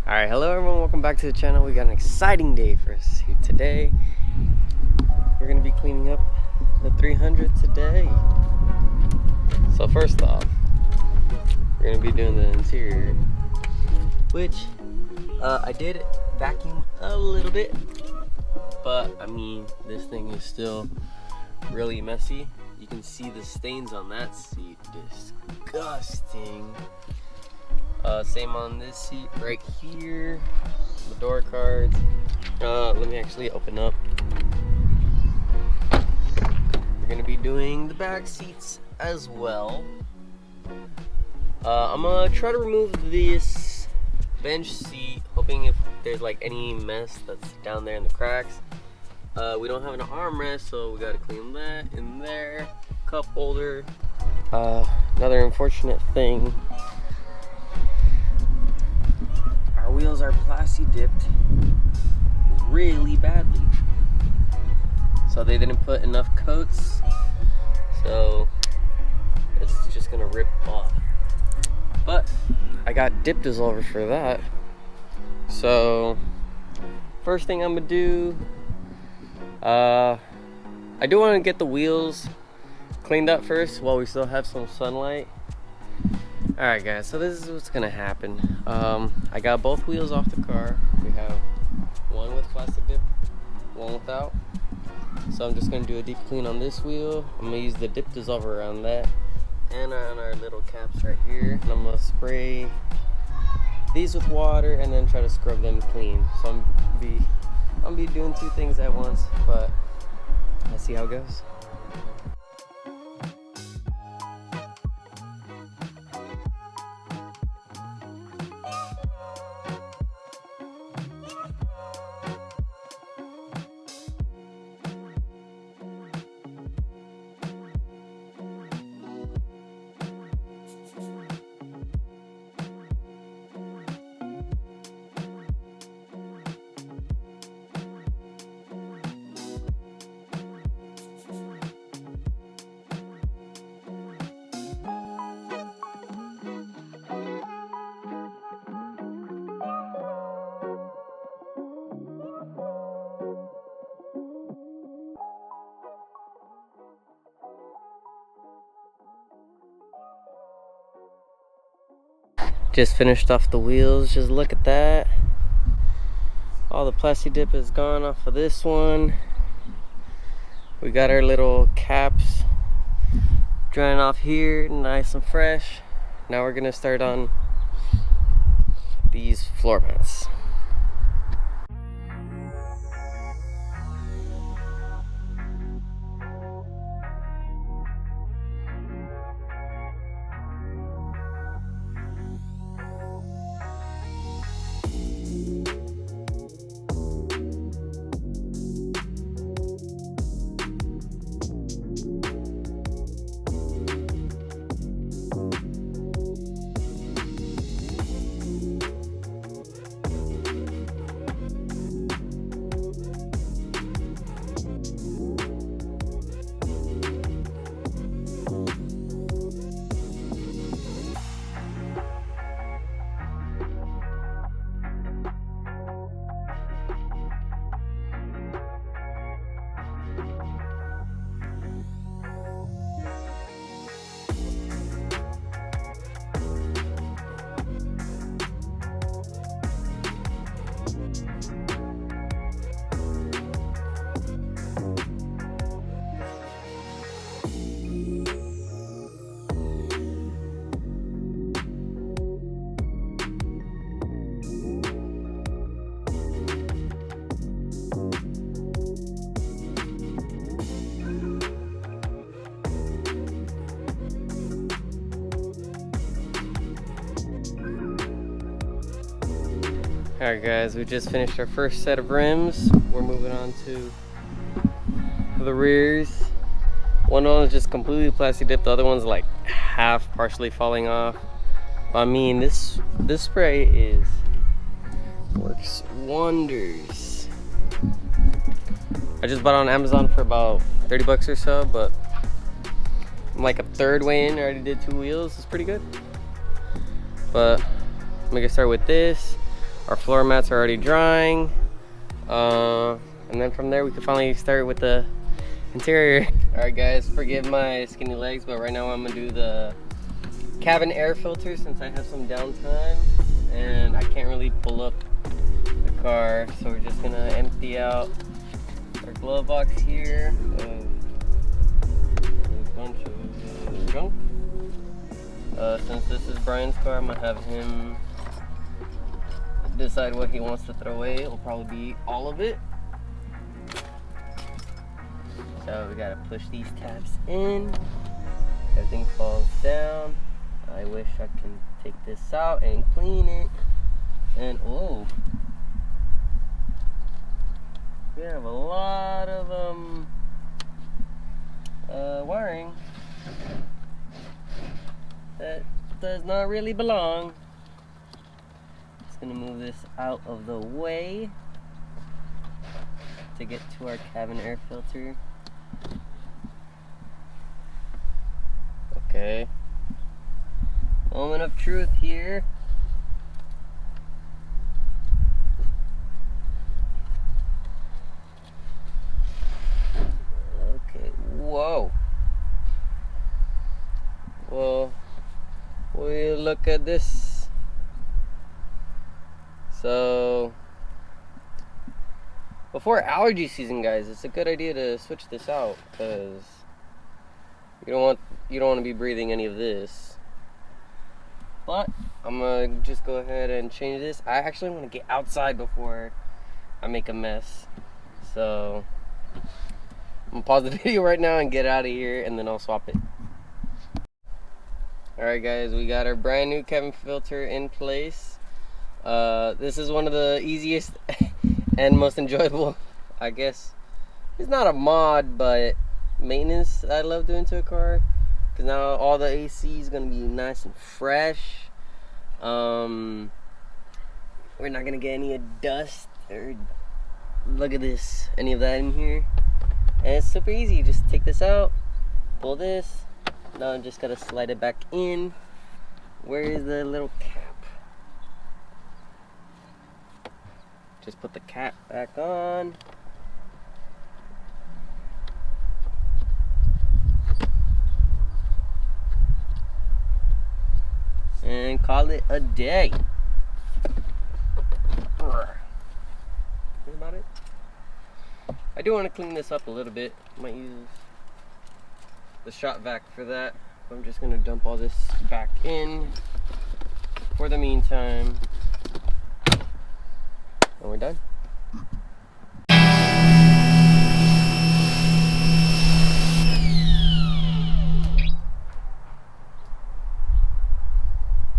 Alright, hello everyone, welcome back to the channel. We got an exciting day for us here today. We're going to be cleaning up the 300 today. So first off, we're going to be doing the interior, which I did vacuum a little bit, but I mean, this thing is still really messy. You can see the stains on that seat, disgusting. Same on this seat right here, the door cards. Let me actually open up. We're gonna be doing the back seats as well. I'm gonna try to remove this bench seat, hoping if there's like any mess that's down there in the cracks. We don't have an armrest, so we gotta clean that in there. Cup holder. Another unfortunate thing, our wheels are plasti dipped really badly, so they didn't put enough coats, so it's just gonna rip off. But I got dip dissolver for that. So first thing I'm gonna do, I do want to get the wheels cleaned up first while we still have some sunlight. Alright guys, so this is what's gonna happen. I got both wheels off the car. We have one with plastic dip, one without. So I'm just gonna do a deep clean on this wheel. I'm gonna use the dip dissolver around that and on our little caps right here. And I'm gonna spray these with water and then try to scrub them clean. So I'm gonna be doing two things at once, but let's see how it goes. Just finished off the wheels. Just look at that. All the plasti dip is gone off of this one. We got our little caps drying off here, nice and fresh. Now we're gonna start on these floor mats. Alright guys, we just finished our first set of rims. We're moving on to the rears. One of them is just completely plasti dipped, the other one's like half partially falling off. I mean, this spray works wonders. I just bought it on Amazon for about 30 bucks or so, but I'm like a third way in. I already did 2 wheels. It's pretty good. But I'm gonna get started with this. Our floor mats are already drying. And then from there we can finally start with the interior. Alright guys, forgive my skinny legs, but right now I'm gonna do the cabin air filter since I have some downtime and I can't really pull up the car, so we're just gonna empty out our glove box here of a bunch of junk. Since this is Brian's car, I'm gonna have him decide what he wants to throw away. It'll probably be all of it. So we gotta push these tabs in. Everything falls down. I wish I can take this out and clean it. And oh, we have a lot of wiring that does not really belong. Just gonna move this out of the way to get to our cabin air filter. Okay. Moment of truth here. Okay, whoa. Well, we look at this. So, before allergy season, guys, it's a good idea to switch this out because you don't want to be breathing any of this. But I'm gonna just go ahead and change this. I actually want to get outside before I make a mess. So I'm gonna pause the video right now and get out of here, and then I'll swap it. Alright guys, we got our brand new cabin filter in place. This is one of the easiest and most enjoyable, I guess. It's not a mod, but maintenance I love doing to a car. Because now all the AC is going to be nice and fresh. We're not going to get any dust or look at this, any of that in here. And it's super easy. You just take this out, pull this. Now I'm just got to slide it back in. Where is the little cap? Just put the cap back on. And call it a day. That's about it. I do want to clean this up a little bit. Might use the shop vac for that. I'm just going to dump all this back in for the meantime. And we're done.